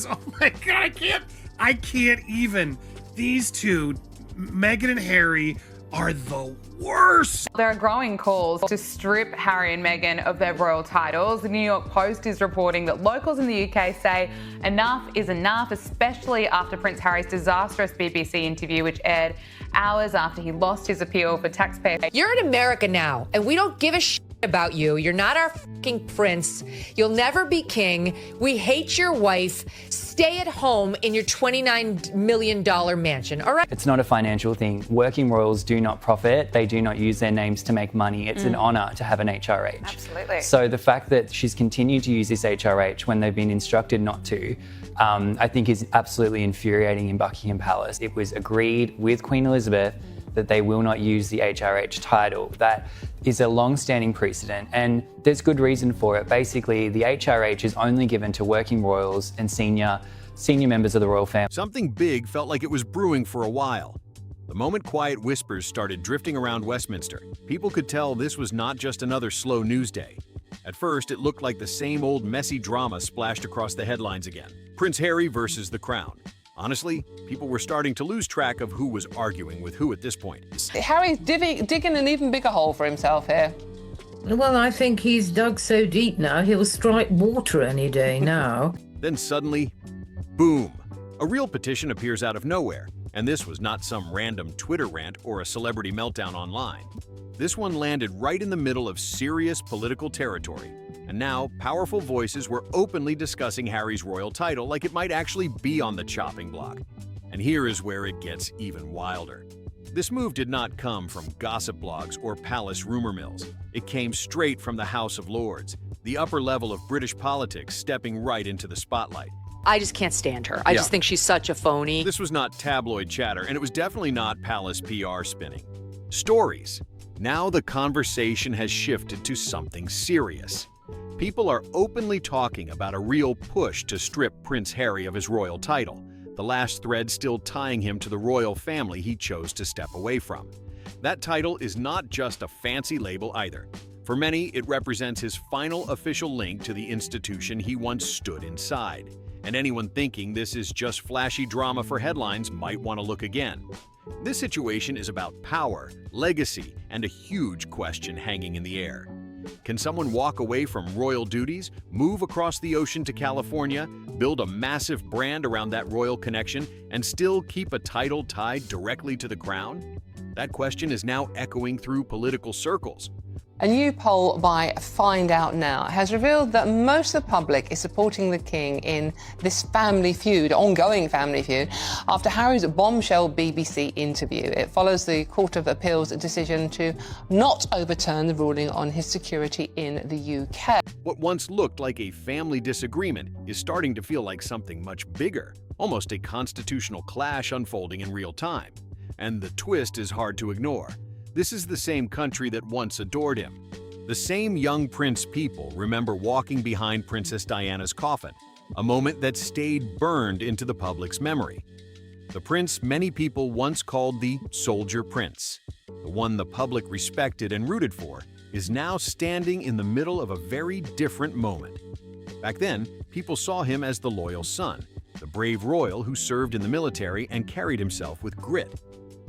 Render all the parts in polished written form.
Oh my God, I can't even. These two, Meghan and Harry, are the worst. There are growing calls to strip Harry and Meghan of their royal titles. The New York Post is reporting that locals in the UK say enough is enough, especially after Prince Harry's disastrous BBC interview, which aired hours after he lost his appeal for taxpayer. You're in America now, and we don't give a shit about you. You're not our fucking prince. You'll never be king. We hate your wife. Stay at home in your $29 million mansion, all right? It's not a financial thing. Working royals do not profit. They do not use their names to make money. It's an honour to have an HRH. Absolutely. So the fact that she's continued to use this HRH when they've been instructed not to, I think is absolutely infuriating in Buckingham Palace. It was agreed with Queen Elizabeth that they will not use the HRH title. That is a long-standing precedent, and there's good reason for it. Basically, the HRH is only given to working royals and senior members of the royal family. Something big felt like it was brewing for a while. The moment quiet whispers started drifting around Westminster, people could tell this was not just another slow news day. At first, it looked like the same old messy drama splashed across the headlines again. Prince Harry versus the Crown. Honestly, people were starting to lose track of who was arguing with who at this point. Harry's digging an even bigger hole for himself here. Well, I think he's dug so deep now, he'll strike water any day now. Then suddenly, boom! A real petition appears out of nowhere, and this was not some random Twitter rant or a celebrity meltdown online. This one landed right in the middle of serious political territory, and now powerful voices were openly discussing Harry's royal title like it might actually be on the chopping block. And here is where it gets even wilder. This move did not come from gossip blogs or palace rumor mills. It came straight from the House of Lords, the upper level of British politics stepping right into the spotlight. I just can't stand her. I just think she's such a phony. This was not tabloid chatter, and it was definitely not palace PR spinning. Stories. Now the conversation has shifted to something serious. People are openly talking about a real push to strip Prince Harry of his royal title, the last thread still tying him to the royal family he chose to step away from. That title is not just a fancy label either. For many, it represents his final official link to the institution he once stood inside. And anyone thinking this is just flashy drama for headlines might want to look again. This situation is about power, legacy, and a huge question hanging in the air. Can someone walk away from royal duties, move across the ocean to California, build a massive brand around that royal connection, and still keep a title tied directly to the crown? That question is now echoing through political circles. A new poll by Find Out Now has revealed that most of the public is supporting the king in this family feud, ongoing family feud, after Harry's bombshell BBC interview. It follows the Court of Appeal's decision to not overturn the ruling on his security in the UK. What once looked like a family disagreement is starting to feel like something much bigger, almost a constitutional clash unfolding in real time. And the twist is hard to ignore. This is the same country that once adored him. The same young prince people remember walking behind Princess Diana's coffin, a moment that stayed burned into the public's memory. The prince many people once called the soldier prince, the one the public respected and rooted for, is now standing in the middle of a very different moment. Back then, people saw him as the loyal son, the brave royal who served in the military and carried himself with grit.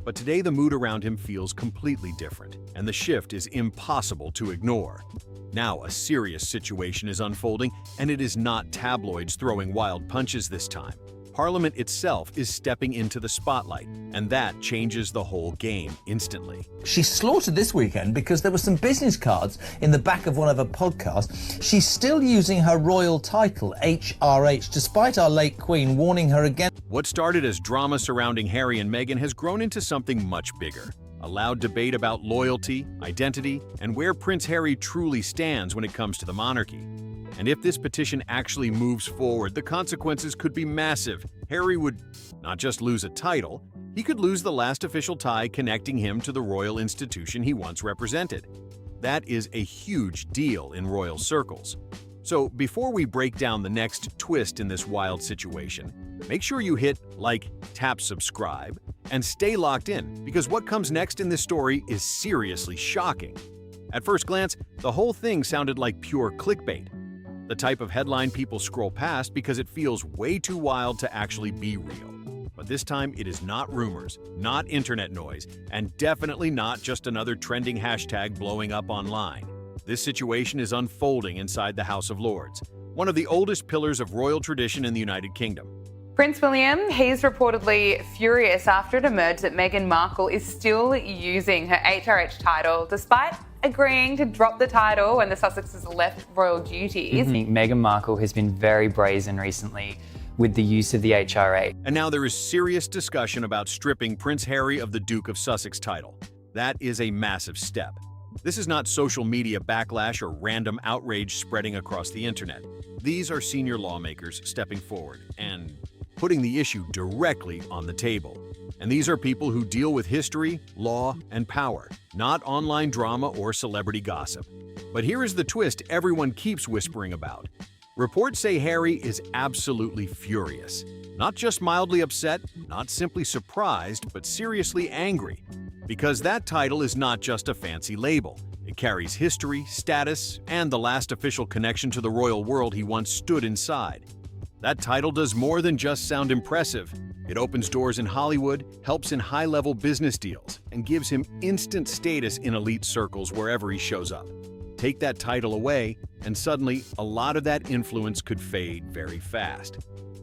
But today the mood around him feels completely different, and the shift is impossible to ignore. Now a serious situation is unfolding, and it is not tabloids throwing wild punches this time. Parliament itself is stepping into the spotlight, and that changes the whole game instantly. She's slaughtered this weekend because there were some business cards in the back of one of her podcasts. She's still using her royal title, HRH, despite our late Queen warning her against. What started as drama surrounding Harry and Meghan has grown into something much bigger. A loud debate about loyalty, identity, and where Prince Harry truly stands when it comes to the monarchy. And if this petition actually moves forward, the consequences could be massive. Harry would not just lose a title, he could lose the last official tie connecting him to the royal institution he once represented. That is a huge deal in royal circles. So before we break down the next twist in this wild situation, make sure you hit like, tap subscribe, and stay locked in, because what comes next in this story is seriously shocking. At first glance, the whole thing sounded like pure clickbait. The type of headline people scroll past because it feels way too wild to actually be real. But this time, it is not rumors, not internet noise, and definitely not just another trending hashtag blowing up online. This situation is unfolding inside the House of Lords, one of the oldest pillars of royal tradition in the United Kingdom. Prince William, he's reportedly furious after it emerged that Meghan Markle is still using her HRH title despite agreeing to drop the title when the Sussexes left royal duties. I think Meghan Markle has been very brazen recently with the use of the HRH. And now there is serious discussion about stripping Prince Harry of the Duke of Sussex title. That is a massive step. This is not social media backlash or random outrage spreading across the internet. These are senior lawmakers stepping forward and putting the issue directly on the table. And these are people who deal with history, law, and power, not online drama or celebrity gossip. But here is the twist everyone keeps whispering about. Reports say Harry is absolutely furious. Not just mildly upset, not simply surprised, but seriously angry. Because that title is not just a fancy label. It carries history, status, and the last official connection to the royal world he once stood inside. That title does more than just sound impressive. It opens doors in Hollywood, helps in high-level business deals, and gives him instant status in elite circles wherever he shows up. Take that title away, and suddenly a lot of that influence could fade very fast.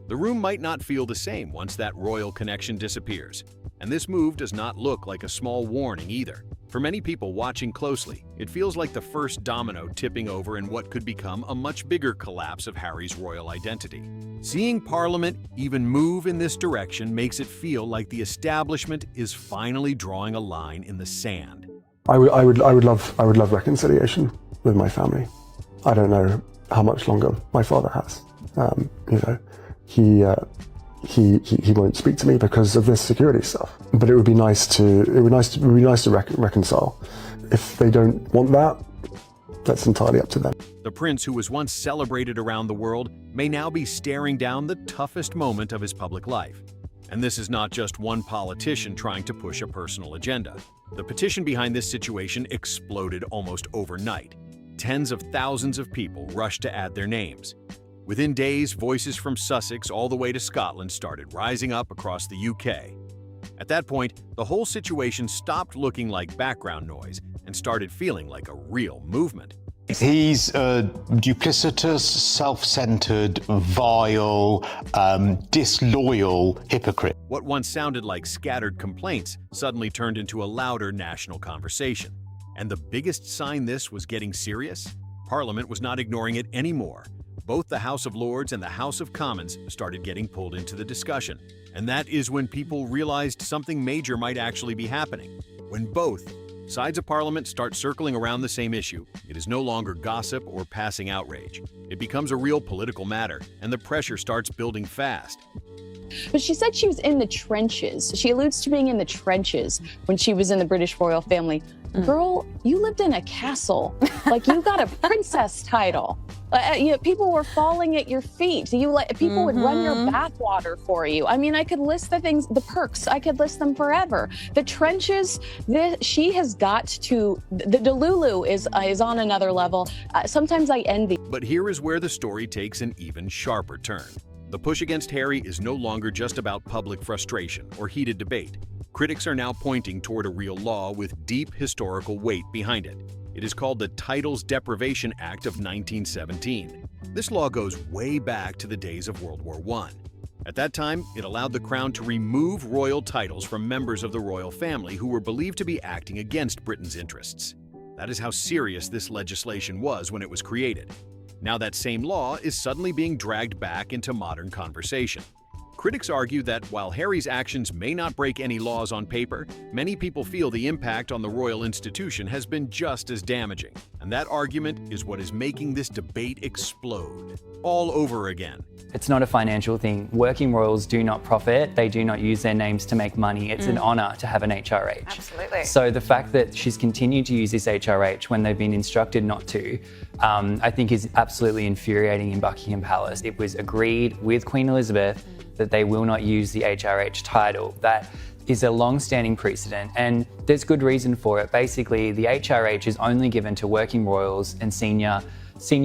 The room might not feel the same once that royal connection disappears. And this move does not look like a small warning either. For many people watching closely, it feels like the first domino tipping over in what could become a much bigger collapse of Harry's royal identity. Seeing Parliament even move in this direction makes it feel like the establishment is finally drawing a line in the sand. I would love reconciliation with my family. I don't know how much longer my father has. He won't speak to me because of this security stuff. But it would be nice to reconcile. If they don't want that, that's entirely up to them. The prince, who was once celebrated around the world, may now be staring down the toughest moment of his public life. And this is not just one politician trying to push a personal agenda. The petition behind this situation exploded almost overnight. Tens of thousands of people rushed to add their names. Within days, voices from Sussex all the way to Scotland started rising up across the UK. At that point, the whole situation stopped looking like background noise and started feeling like a real movement. He's a duplicitous, self-centered, vile, disloyal hypocrite. What once sounded like scattered complaints suddenly turned into a louder national conversation. And the biggest sign this was getting serious? Parliament was not ignoring it anymore. Both the House of Lords and the House of Commons started getting pulled into the discussion. And that is when people realized something major might actually be happening. When both sides of Parliament start circling around the same issue, it is no longer gossip or passing outrage. It becomes a real political matter, and the pressure starts building fast. But she said she was in the trenches. She alludes to being in the trenches when she was in the British royal family. Girl, you lived in a castle. Like, you got a princess title. People were falling at your feet. People would run your bathwater for you. I mean, I could list the things, the perks. I could list them forever. The trenches. She has got to. The Delulu is on another level. Sometimes I envy. But here is where the story takes an even sharper turn. The push against Harry is no longer just about public frustration or heated debate. Critics are now pointing toward a real law with deep historical weight behind it. It is called the Titles Deprivation Act of 1917. This law goes way back to the days of World War I. At that time, it allowed the Crown to remove royal titles from members of the royal family who were believed to be acting against Britain's interests. That is how serious this legislation was when it was created. Now that same law is suddenly being dragged back into modern conversation. Critics argue that while Harry's actions may not break any laws on paper, many people feel the impact on the royal institution has been just as damaging. And that argument is what is making this debate explode all over again. It's not a financial thing. Working royals do not profit. They do not use their names to make money. It's an honour to have an HRH. Absolutely. So the fact that she's continued to use this HRH when they've been instructed not to, I think is absolutely infuriating in Buckingham Palace. It was agreed with Queen Elizabeth that they will not use the HRH title. That is a long-standing precedent, and there's good reason for it. Basically, the HRH is only given to working royals and senior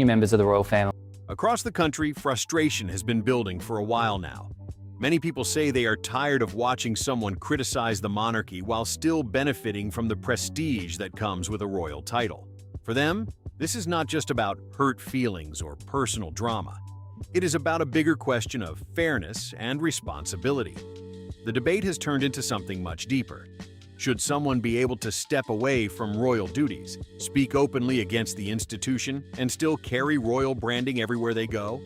members of the royal family. Across the country, frustration has been building for a while now. Many people say they are tired of watching someone criticize the monarchy while still benefiting from the prestige that comes with a royal title. For them, this is not just about hurt feelings or personal drama. It is about a bigger question of fairness and responsibility. The debate has turned into something much deeper. Should someone be able to step away from royal duties, speak openly against the institution, and still carry royal branding everywhere they go?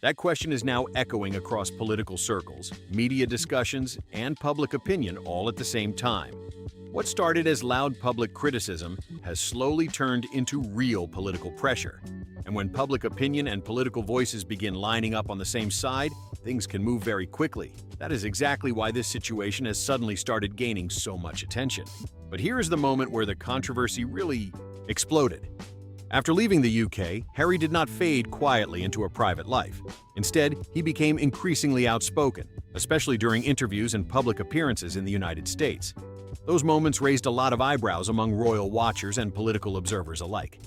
That question is now echoing across political circles, media discussions, and public opinion all at the same time. What started as loud public criticism has slowly turned into real political pressure. And when public opinion and political voices begin lining up on the same side, things can move very quickly. That is exactly why this situation has suddenly started gaining so much attention. But here is the moment where the controversy really exploded. After leaving the UK, Harry did not fade quietly into a private life. Instead, he became increasingly outspoken, especially during interviews and public appearances in the United States. Those moments raised a lot of eyebrows among royal watchers and political observers alike.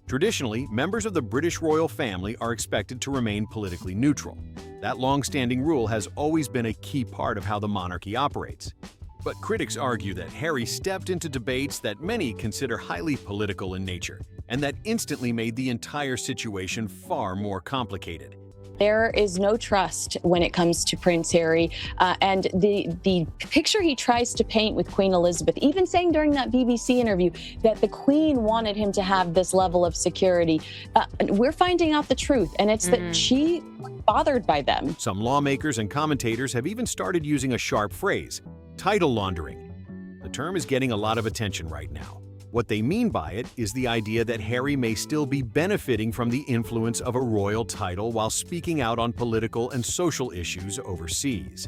Traditionally, members of the British royal family are expected to remain politically neutral. That long-standing rule has always been a key part of how the monarchy operates. But critics argue that Harry stepped into debates that many consider highly political in nature, and that instantly made the entire situation far more complicated. There is no trust when it comes to Prince Harry, and the picture he tries to paint with Queen Elizabeth, even saying during that BBC interview that the Queen wanted him to have this level of security, we're finding out the truth, and it's that she was bothered by them. Some lawmakers and commentators have even started using a sharp phrase, title laundering. The term is getting a lot of attention right now. What they mean by it is the idea that Harry may still be benefiting from the influence of a royal title while speaking out on political and social issues overseas.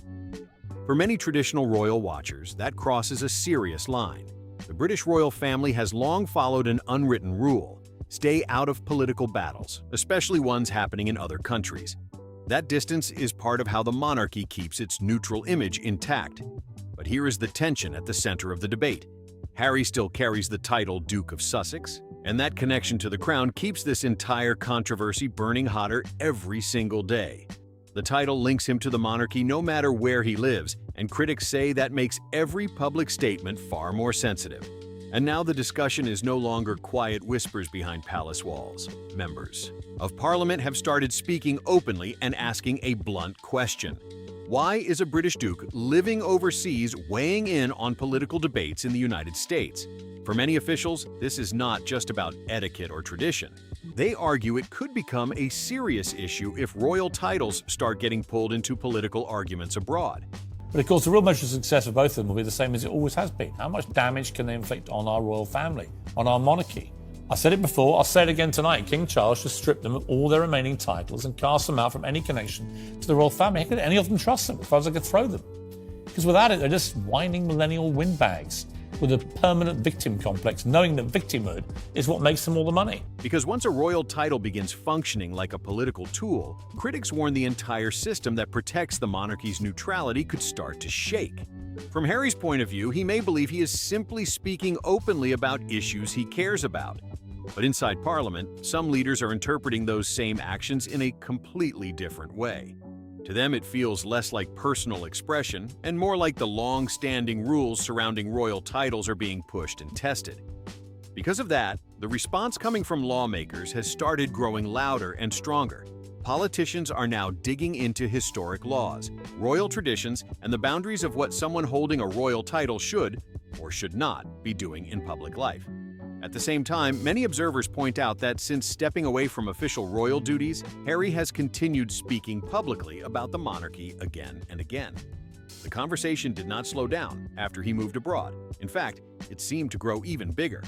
For many traditional royal watchers, that crosses a serious line. The British royal family has long followed an unwritten rule: stay out of political battles, especially ones happening in other countries. That distance is part of how the monarchy keeps its neutral image intact. But here is the tension at the center of the debate. Harry still carries the title Duke of Sussex, and that connection to the crown keeps this entire controversy burning hotter every single day. The title links him to the monarchy no matter where he lives, and critics say that makes every public statement far more sensitive. And now the discussion is no longer quiet whispers behind palace walls. Members of Parliament have started speaking openly and asking a blunt question. Why is a British duke living overseas weighing in on political debates in the United States? For many officials, this is not just about etiquette or tradition. They argue it could become a serious issue if royal titles start getting pulled into political arguments abroad. But of course, the real measure of success of both of them will be the same as it always has been. How much damage can they inflict on our royal family, on our monarchy? I said it before, I'll say it again tonight. King Charles should strip them of all their remaining titles and cast them out from any connection to the royal family. How could any of them trust them as far as I could throw them? Because without it, they're just whining millennial windbags with a permanent victim complex, knowing that victimhood is what makes them all the money. Because once a royal title begins functioning like a political tool, critics warn the entire system that protects the monarchy's neutrality could start to shake. From Harry's point of view, he may believe he is simply speaking openly about issues he cares about. But inside Parliament, some leaders are interpreting those same actions in a completely different way. To them, it feels less like personal expression and more like the long-standing rules surrounding royal titles are being pushed and tested. Because of that, the response coming from lawmakers has started growing louder and stronger. Politicians are now digging into historic laws, royal traditions, and the boundaries of what someone holding a royal title should or should not be doing in public life. At the same time, many observers point out that since stepping away from official royal duties, Harry has continued speaking publicly about the monarchy again and again. The conversation did not slow down after he moved abroad. In fact, it seemed to grow even bigger.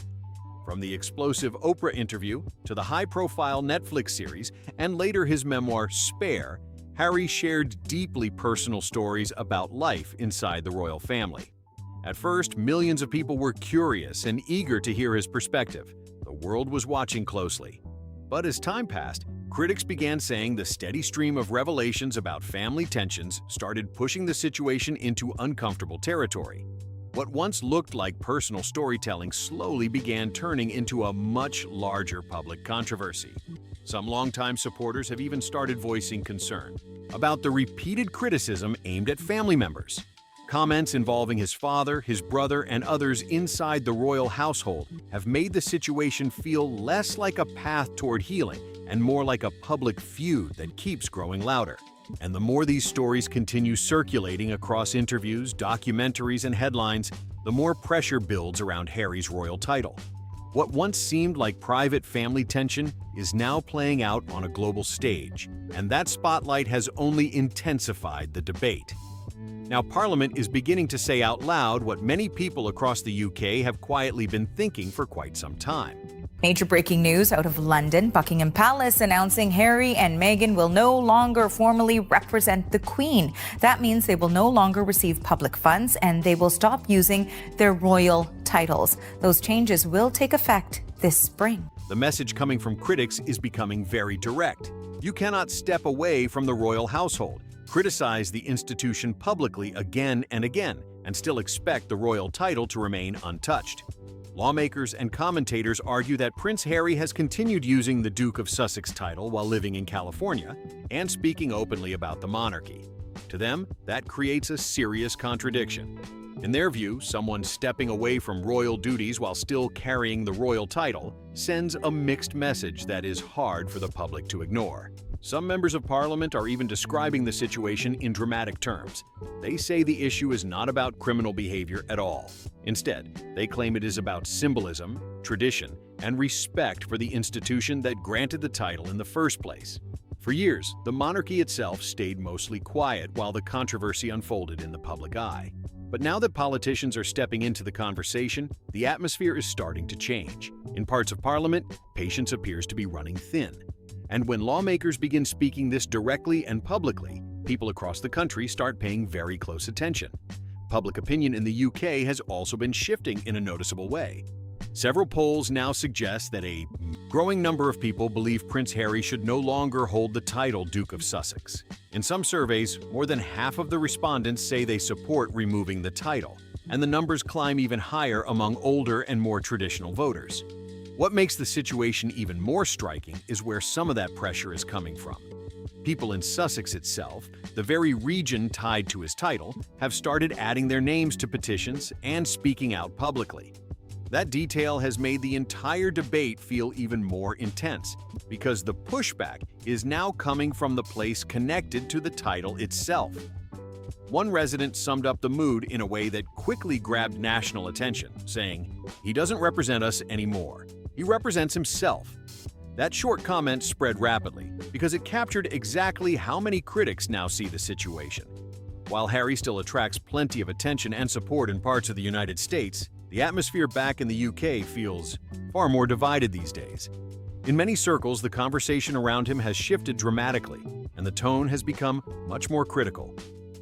From the explosive Oprah interview to the high-profile Netflix series and later his memoir, Spare, Harry shared deeply personal stories about life inside the royal family. At first, millions of people were curious and eager to hear his perspective. The world was watching closely. But as time passed, critics began saying the steady stream of revelations about family tensions started pushing the situation into uncomfortable territory. What once looked like personal storytelling slowly began turning into a much larger public controversy. Some longtime supporters have even started voicing concern about the repeated criticism aimed at family members. Comments involving his father, his brother, and others inside the royal household have made the situation feel less like a path toward healing and more like a public feud that keeps growing louder. And the more these stories continue circulating across interviews, documentaries, and headlines, the more pressure builds around Harry's royal title. What once seemed like private family tension is now playing out on a global stage, and that spotlight has only intensified the debate. Now, Parliament is beginning to say out loud what many people across the UK have quietly been thinking for quite some time. Major breaking news out of London. Buckingham Palace announcing Harry and Meghan will no longer formally represent the Queen. That means they will no longer receive public funds and they will stop using their royal titles. Those changes will take effect this spring. The message coming from critics is becoming very direct. You cannot step away from the royal household, criticize the institution publicly again and again, and still expect the royal title to remain untouched. Lawmakers and commentators argue that Prince Harry has continued using the Duke of Sussex title while living in California and speaking openly about the monarchy. To them, that creates a serious contradiction. In their view, someone stepping away from royal duties while still carrying the royal title sends a mixed message that is hard for the public to ignore. Some members of Parliament are even describing the situation in dramatic terms. They say the issue is not about criminal behavior at all. Instead, they claim it is about symbolism, tradition, and respect for the institution that granted the title in the first place. For years, the monarchy itself stayed mostly quiet while the controversy unfolded in the public eye. But now that politicians are stepping into the conversation, the atmosphere is starting to change. In parts of Parliament, patience appears to be running thin. And when lawmakers begin speaking this directly and publicly, people across the country start paying very close attention. Public opinion in the UK has also been shifting in a noticeable way. Several polls now suggest that a growing number of people believe Prince Harry should no longer hold the title Duke of Sussex. In some surveys, more than half of the respondents say they support removing the title, and the numbers climb even higher among older and more traditional voters. What makes the situation even more striking is where some of that pressure is coming from. People in Sussex itself, the very region tied to his title, have started adding their names to petitions and speaking out publicly. That detail has made the entire debate feel even more intense, because the pushback is now coming from the place connected to the title itself. One resident summed up the mood in a way that quickly grabbed national attention, saying, "He doesn't represent us anymore. He represents himself." That short comment spread rapidly because it captured exactly how many critics now see the situation. While Harry still attracts plenty of attention and support in parts of the United States, the atmosphere back in the UK feels far more divided these days. In many circles, the conversation around him has shifted dramatically, and the tone has become much more critical.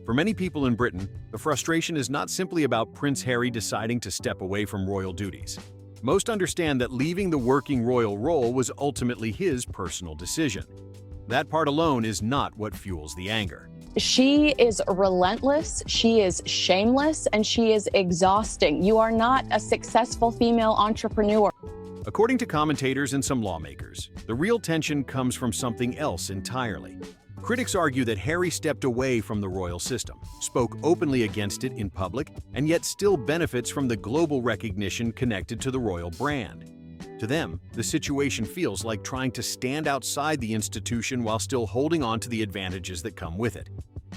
For many people in Britain, the frustration is not simply about Prince Harry deciding to step away from royal duties. Most understand that leaving the working royal role was ultimately his personal decision. That part alone is not what fuels the anger. She is relentless, she is shameless, and she is exhausting. You are not a successful female entrepreneur. According to commentators and some lawmakers, the real tension comes from something else entirely. Critics argue that Harry stepped away from the royal system, spoke openly against it in public, and yet still benefits from the global recognition connected to the royal brand. To them, the situation feels like trying to stand outside the institution while still holding on to the advantages that come with it.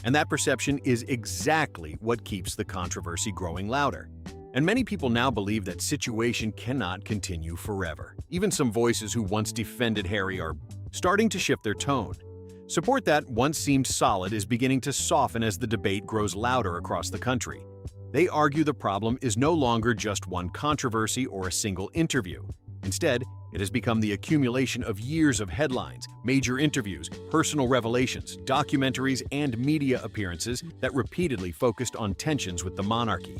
And that perception is exactly what keeps the controversy growing louder. And many people now believe that situation cannot continue forever. Even some voices who once defended Harry are starting to shift their tone. Support that once seemed solid is beginning to soften as the debate grows louder across the country. They argue the problem is no longer just one controversy or a single interview. Instead, it has become the accumulation of years of headlines, major interviews, personal revelations, documentaries, and media appearances that repeatedly focused on tensions with the monarchy.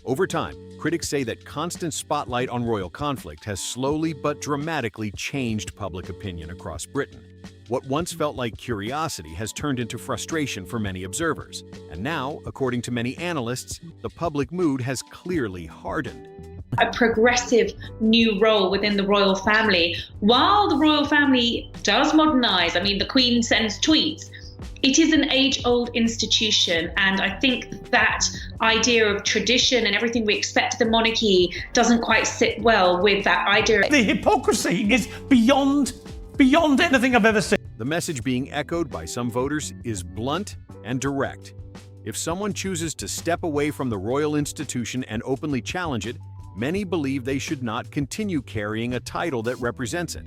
Over time, critics say that constant spotlight on royal conflict has slowly but dramatically changed public opinion across Britain. What once felt like curiosity has turned into frustration for many observers. And now, according to many analysts, the public mood has clearly hardened. a progressive new role within the royal family. While the royal family does modernise, I mean, the Queen sends tweets, it is an age-old institution, and I think that idea of tradition and everything we expect of the monarchy doesn't quite sit well with that idea. The hypocrisy is beyond anything I've ever seen. The message being echoed by some voters is blunt and direct. If someone chooses to step away from the royal institution and openly challenge it, many believe they should not continue carrying a title that represents it.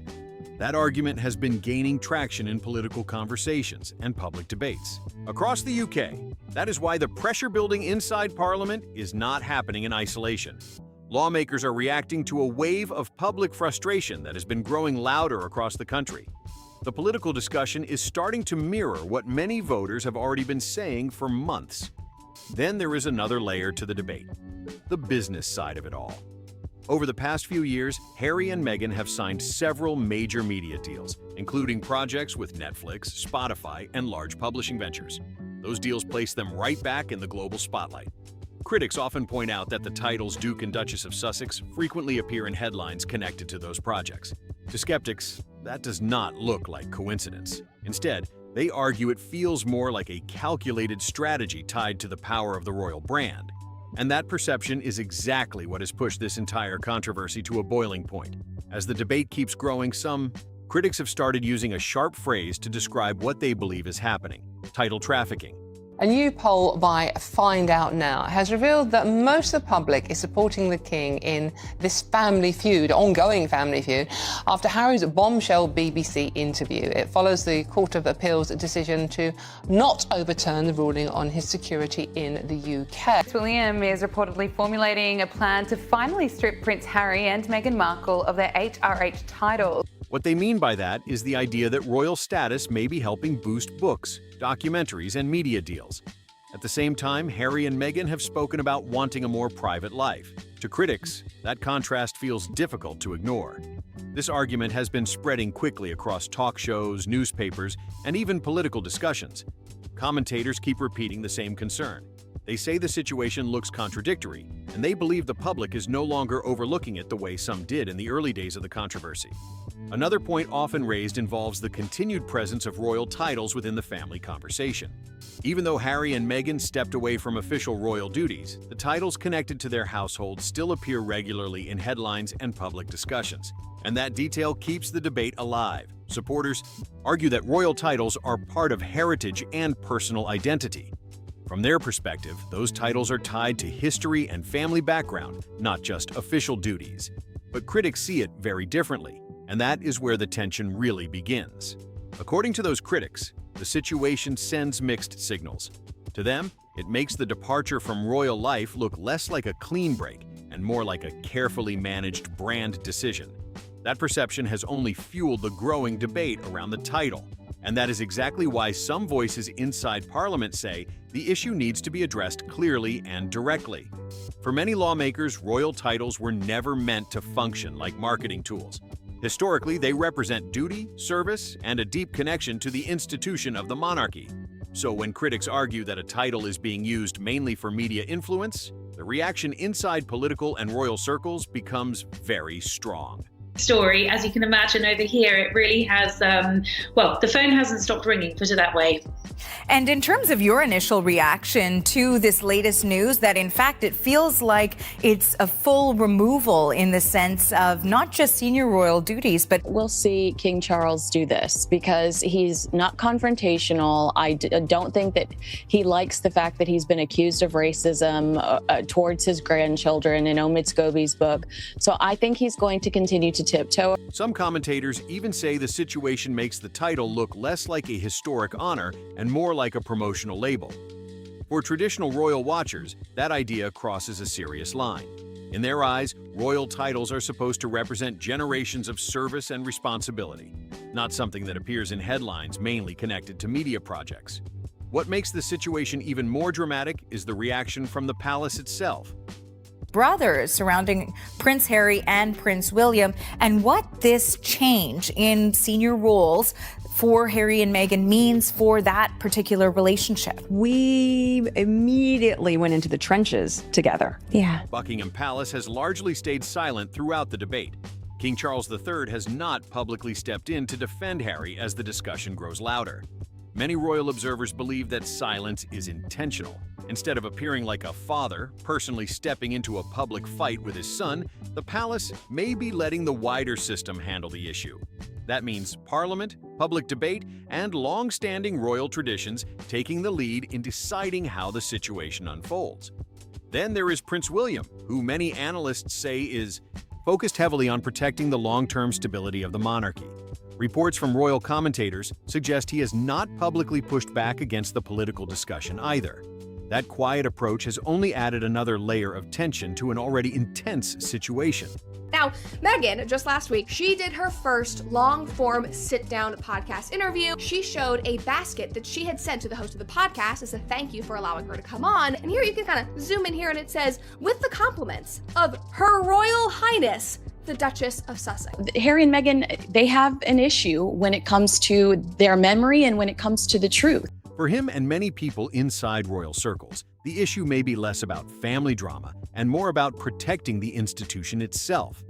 That argument has been gaining traction in political conversations and public debates. Across the UK, that is why the pressure building inside Parliament is not happening in isolation. Lawmakers are reacting to a wave of public frustration that has been growing louder across the country. The political discussion is starting to mirror what many voters have already been saying for months. Then there is another layer to the debate, the business side of it all. Over the past few years, Harry and Meghan have signed several major media deals, including projects with Netflix, Spotify, and large publishing ventures. Those deals place them right back in the global spotlight. Critics often point out that the titles Duke and Duchess of Sussex frequently appear in headlines connected to those projects. To skeptics, that does not look like coincidence. Instead, they argue it feels more like a calculated strategy tied to the power of the royal brand. And that perception is exactly what has pushed this entire controversy to a boiling point. As the debate keeps growing, some critics have started using a sharp phrase to describe what they believe is happening: title trafficking. A new poll by Find Out Now has revealed that most of the public is supporting the king in this family feud, ongoing family feud, after Harry's bombshell BBC interview. It follows the Court of Appeal's decision to not overturn the ruling on his security in the UK. Prince William is reportedly formulating a plan to finally strip Prince Harry and Meghan Markle of their HRH titles. What they mean by that is the idea that royal status may be helping boost books, documentaries, and media deals. At the same time, Harry and Meghan have spoken about wanting a more private life. To critics, that contrast feels difficult to ignore. This argument has been spreading quickly across talk shows, newspapers, and even political discussions. Commentators keep repeating the same concern. They say the situation looks contradictory, and they believe the public is no longer overlooking it the way some did in the early days of the controversy. Another point often raised involves the continued presence of royal titles within the family conversation. Even though Harry and Meghan stepped away from official royal duties, the titles connected to their household still appear regularly in headlines and public discussions. And that detail keeps the debate alive. Supporters argue that royal titles are part of heritage and personal identity. From their perspective, those titles are tied to history and family background, not just official duties. But critics see it very differently, and that is where the tension really begins. According to those critics, the situation sends mixed signals. To them, it makes the departure from royal life look less like a clean break and more like a carefully managed brand decision. That perception has only fueled the growing debate around the title. And that is exactly why some voices inside Parliament say the issue needs to be addressed clearly and directly. For many lawmakers, royal titles were never meant to function like marketing tools. Historically, they represent duty, service, and a deep connection to the institution of the monarchy. So when critics argue that a title is being used mainly for media influence, the reaction inside political and royal circles becomes very strong. Story, as you can imagine over here, it really has, the phone hasn't stopped ringing, put it that way. And in terms of your initial reaction to this latest news, that in fact it feels like it's a full removal in the sense of not just senior royal duties, but we'll see King Charles do this because he's not confrontational. I don't think that he likes the fact that he's been accused of racism towards his grandchildren in Omid Scobie's book. So I think he's going to continue to tiptoe. Some commentators even say the situation makes the title look less like a historic honor and more like a promotional label. For traditional royal watchers, that idea crosses a serious line. In their eyes, royal titles are supposed to represent generations of service and responsibility, not something that appears in headlines mainly connected to media projects. What makes the situation even more dramatic is the reaction from the palace itself. Brothers surrounding Prince Harry and Prince William, and what this change in senior roles for Harry and Meghan means for that particular relationship. We immediately went into the trenches together. Yeah. Buckingham Palace has largely stayed silent throughout the debate. King Charles III has not publicly stepped in to defend Harry as the discussion grows louder. Many royal observers believe that silence is intentional. Instead of appearing like a father, personally stepping into a public fight with his son, the palace may be letting the wider system handle the issue. That means Parliament, public debate, and long-standing royal traditions taking the lead in deciding how the situation unfolds. Then there is Prince William, who many analysts say is focused heavily on protecting the long-term stability of the monarchy. Reports from royal commentators suggest he has not publicly pushed back against the political discussion either. That quiet approach has only added another layer of tension to an already intense situation. Now, Meghan, just last week, she did her first long-form sit-down podcast interview. She showed a basket that she had sent to the host of the podcast as a thank you for allowing her to come on. And here you can kind of zoom in here and it says, with the compliments of Her Royal Highness, the Duchess of Sussex. Harry and Meghan, they have an issue when it comes to their memory and when it comes to the truth. For him and many people inside royal circles, the issue may be less about family drama and more about protecting the institution itself.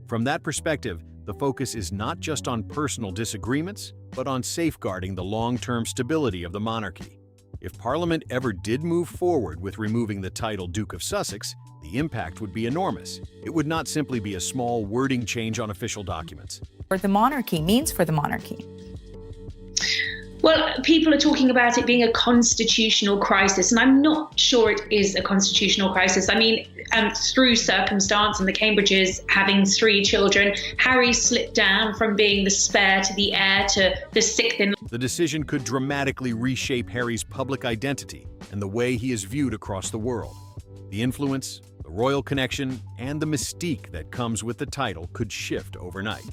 From that perspective, the focus is not just on personal disagreements, but on safeguarding the long-term stability of the monarchy. If Parliament ever did move forward with removing the title Duke of Sussex, the impact would be enormous. It would not simply be a small wording change on official documents. What the monarchy means for the monarchy. Well, people are talking about it being a constitutional crisis, and I'm not sure it is a constitutional crisis. I mean, through circumstance and the Cambridges having 3 children, Harry slipped down from being the spare to the heir to the 6th in. The decision could dramatically reshape Harry's public identity and the way he is viewed across the world. The influence, the royal connection, and the mystique that comes with the title could shift overnight.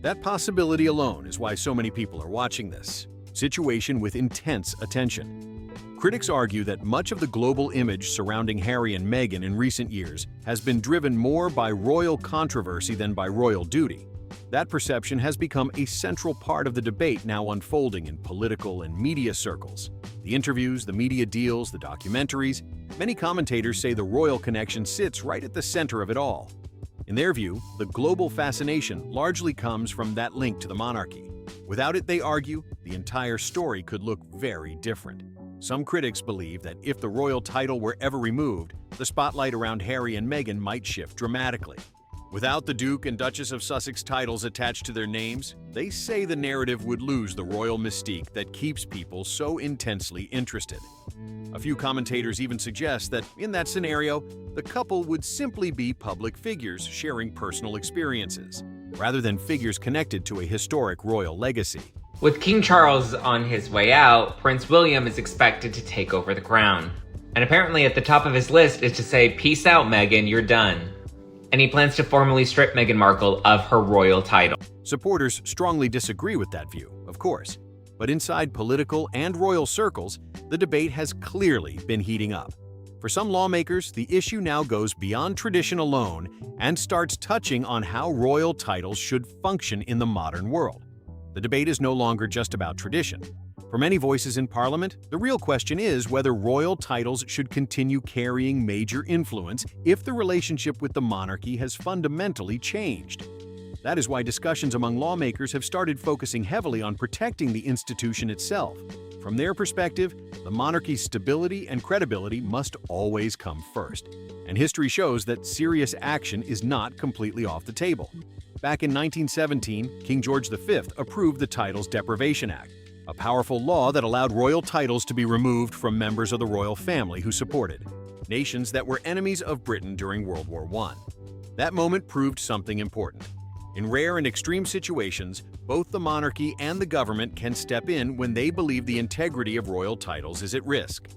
That possibility alone is why so many people are watching this situation with intense attention. Critics argue that much of the global image surrounding Harry and Meghan in recent years has been driven more by royal controversy than by royal duty. That perception has become a central part of the debate now unfolding in political and media circles. The interviews, the media deals, the documentaries, many commentators say the royal connection sits right at the center of it all. In their view, the global fascination largely comes from that link to the monarchy. Without it, they argue, the entire story could look very different. Some critics believe that if the royal title were ever removed, the spotlight around Harry and Meghan might shift dramatically. Without the Duke and Duchess of Sussex titles attached to their names, they say the narrative would lose the royal mystique that keeps people so intensely interested. A few commentators even suggest that, in that scenario, the couple would simply be public figures sharing personal experiences, rather than figures connected to a historic royal legacy. With King Charles on his way out, Prince William is expected to take over the crown. And apparently at the top of his list is to say, "Peace out, Meghan, you're done." And he plans to formally strip Meghan Markle of her royal title. Supporters strongly disagree with that view, of course. But inside political and royal circles, the debate has clearly been heating up. For some lawmakers, the issue now goes beyond tradition alone and starts touching on how royal titles should function in the modern world. The debate is no longer just about tradition. For many voices in Parliament, the real question is whether royal titles should continue carrying major influence if the relationship with the monarchy has fundamentally changed. That is why discussions among lawmakers have started focusing heavily on protecting the institution itself. From their perspective, the monarchy's stability and credibility must always come first. And history shows that serious action is not completely off the table. Back in 1917, King George V approved the title's Deprivation Act, a powerful law that allowed royal titles to be removed from members of the royal family who supported nations that were enemies of Britain during World War I. That moment proved something important. In rare and extreme situations, both the monarchy and the government can step in when they believe the integrity of royal titles is at risk.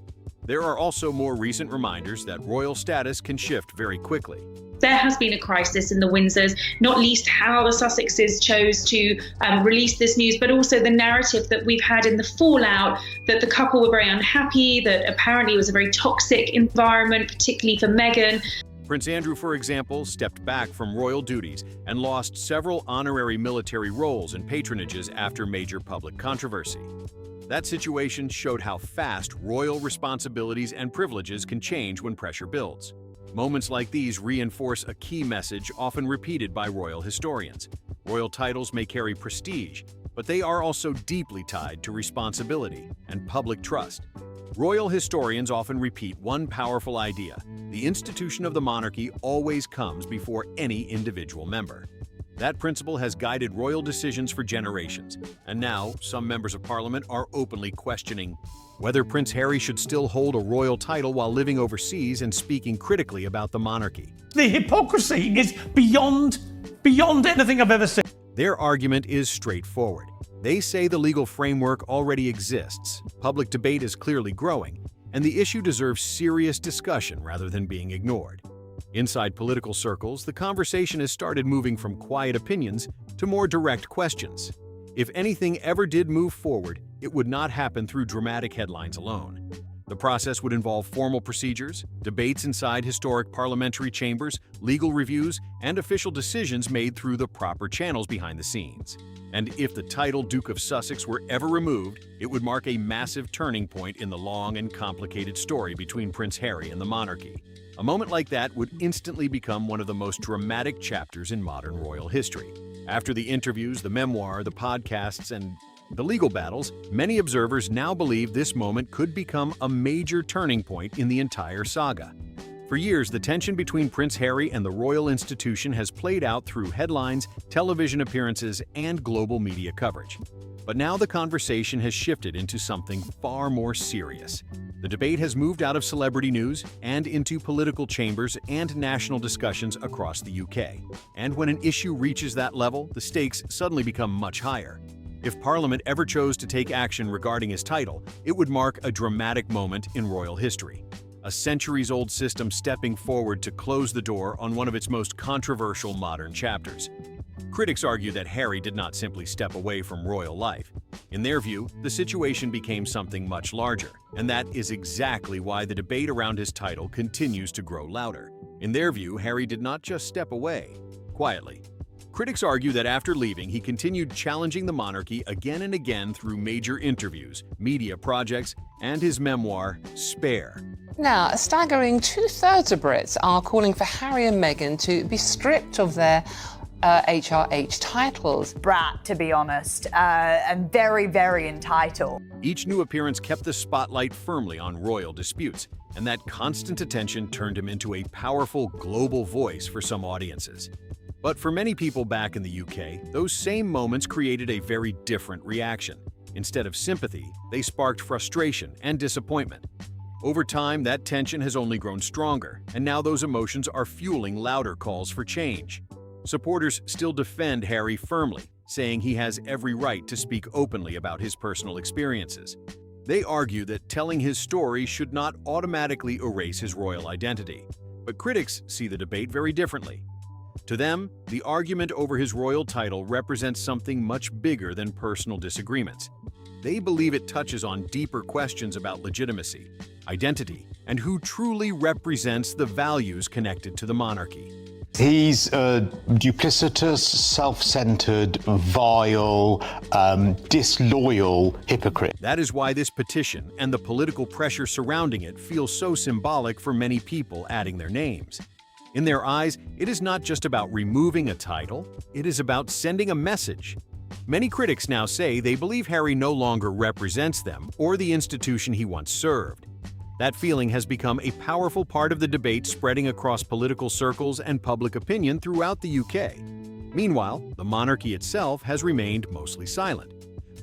There are also more recent reminders that royal status can shift very quickly. There has been a crisis in the Windsors, not least how the Sussexes chose to release this news, but also the narrative that we've had in the fallout that the couple were very unhappy, that apparently it was a very toxic environment, particularly for Meghan. Prince Andrew, for example, stepped back from royal duties and lost several honorary military roles and patronages after major public controversy. That situation showed how fast royal responsibilities and privileges can change when pressure builds. Moments like these reinforce a key message often repeated by royal historians. Royal titles may carry prestige, but they are also deeply tied to responsibility and public trust. Royal historians often repeat one powerful idea: the institution of the monarchy always comes before any individual member. That principle has guided royal decisions for generations, and now some members of parliament are openly questioning whether Prince Harry should still hold a royal title while living overseas and speaking critically about the monarchy. The hypocrisy is beyond anything I've ever seen. Their argument is straightforward. They say the legal framework already exists, public debate is clearly growing, and the issue deserves serious discussion rather than being ignored. Inside political circles, the conversation has started moving from quiet opinions to more direct questions. If anything ever did move forward, it would not happen through dramatic headlines alone. The process would involve formal procedures, debates inside historic parliamentary chambers, legal reviews, and official decisions made through the proper channels behind the scenes. And if the title Duke of Sussex were ever removed, it would mark a massive turning point in the long and complicated story between Prince Harry and the monarchy. A moment like that would instantly become one of the most dramatic chapters in modern royal history. After the interviews, the memoir, the podcasts, and the legal battles, many observers now believe this moment could become a major turning point in the entire saga. For years, the tension between Prince Harry and the royal institution has played out through headlines, television appearances, and global media coverage. But now the conversation has shifted into something far more serious. The debate has moved out of celebrity news and into political chambers and national discussions across the UK. And when an issue reaches that level, the stakes suddenly become much higher. If Parliament ever chose to take action regarding his title, it would mark a dramatic moment in royal history. A centuries-old system stepping forward to close the door on one of its most controversial modern chapters. Critics argue that Harry did not simply step away from royal life. In their view, the situation became something much larger, and that is exactly why the debate around his title continues to grow louder. In their view, Harry did not just step away quietly. Critics argue that after leaving, he continued challenging the monarchy again and again through major interviews, media projects, and his memoir, Spare. Now, a staggering 2/3 of Brits are calling for Harry and Meghan to be stripped of their HRH titles. Brat, to be honest, and very, very entitled. Each new appearance kept the spotlight firmly on royal disputes, and that constant attention turned him into a powerful global voice for some audiences. But for many people back in the UK, those same moments created a very different reaction. Instead of sympathy, they sparked frustration and disappointment. Over time, that tension has only grown stronger, and now those emotions are fueling louder calls for change. Supporters still defend Harry firmly, saying he has every right to speak openly about his personal experiences. They argue that telling his story should not automatically erase his royal identity. But critics see the debate very differently. To them, the argument over his royal title represents something much bigger than personal disagreements. They believe it touches on deeper questions about legitimacy, identity, and who truly represents the values connected to the monarchy. He's a duplicitous, self-centered, vile, disloyal hypocrite. That is why this petition and the political pressure surrounding it feels so symbolic for many people adding their names. In their eyes, it is not just about removing a title, it is about sending a message. Many critics now say they believe Harry no longer represents them or the institution he once served. That feeling has become a powerful part of the debate spreading across political circles and public opinion throughout the UK. Meanwhile, the monarchy itself has remained mostly silent.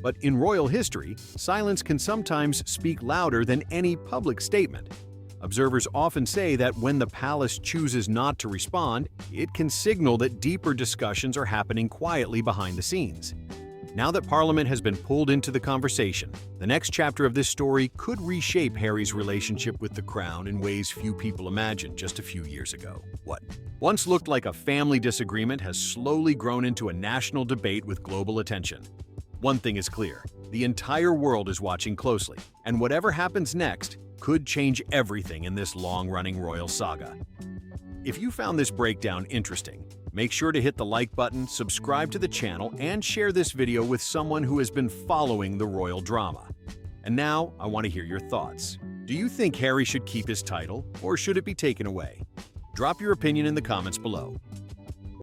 But in royal history, silence can sometimes speak louder than any public statement. Observers often say that when the palace chooses not to respond, it can signal that deeper discussions are happening quietly behind the scenes. Now that Parliament has been pulled into the conversation, the next chapter of this story could reshape Harry's relationship with the crown in ways few people imagined just a few years ago. What once looked like a family disagreement has slowly grown into a national debate with global attention. One thing is clear, the entire world is watching closely, and whatever happens next could change everything in this long-running royal saga. If you found this breakdown interesting, make sure to hit the like button, subscribe to the channel, and share this video with someone who has been following the royal drama. And now, I want to hear your thoughts. Do you think Harry should keep his title, or should it be taken away? Drop your opinion in the comments below.